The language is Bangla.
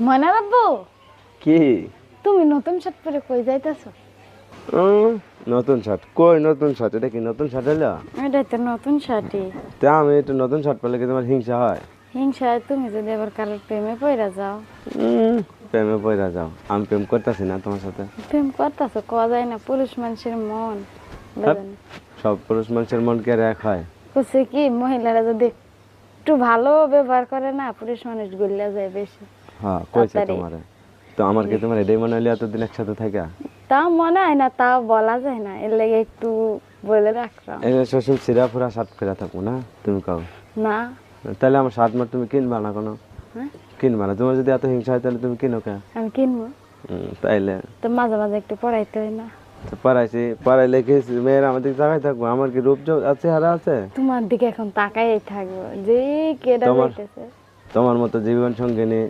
ময়নার আব্বু, কি তুমি নতুন শার্ট পরে কই যাইতেছো? নতুন শার্ট? কই নতুন শার্ট? এটা কি নতুন শার্ট হলো? এটাই তো নতুন শার্টই। তা আমি একটু নতুন শার্ট পেলে কি তোমার হিংসা হয়? হিংসা হয় তুমি যদি আবার কারোর প্রেমে পড়া যাও। প্রেমে পড়া যাও? আমি প্রেম করতেছি না তোমার সাথে। প্রেম করতেছো কোয়া যায় না, পুরুষ মানুষের মন হ্যাঁ, বুঝেন। সব পুরুষ মানুষের মন কি আর এক হয়? বলছে কি মহিলারা যদি একটু ভালো ব্যবহার করে না, পুরুষ মানুষ গলিয়া যায় বেশি হ্যাঁ, কইছে তাড়াতাড়ি। তোমারে। তো আমার কি তোমার এটাই মনে হলো এতদিন একসাথে থাকা? তাও মনে হয় না, তাও বলা যায় না, এর লেগে একটু বলে রাখলাম। এই যে শ্বশুর সিরা ফুরা শার্ট ফেরা থাকবো না তুমি কাও? না। তাহলে আমার শার্ট মার তুমি কিনবা না কোনো? হ্যাঁ, কিনবা না? তোমার যদি এত হিংসা হয় তাহলে তুমি কিনো কে? আমি কিনবো তাইলে তো মাঝে মাঝে একটু পড়াইতে হয় না? তো পড়াইলে কি মেয়েরা আমাদের জায়গায় থাকবো? আমার কি রূপ আছে, হারা আছে? তোমার দিকে এখন তাকাই থাকবো যে কেডা তোমার যাইতেছে। তোমার মতো জীবন সঙ্গিনী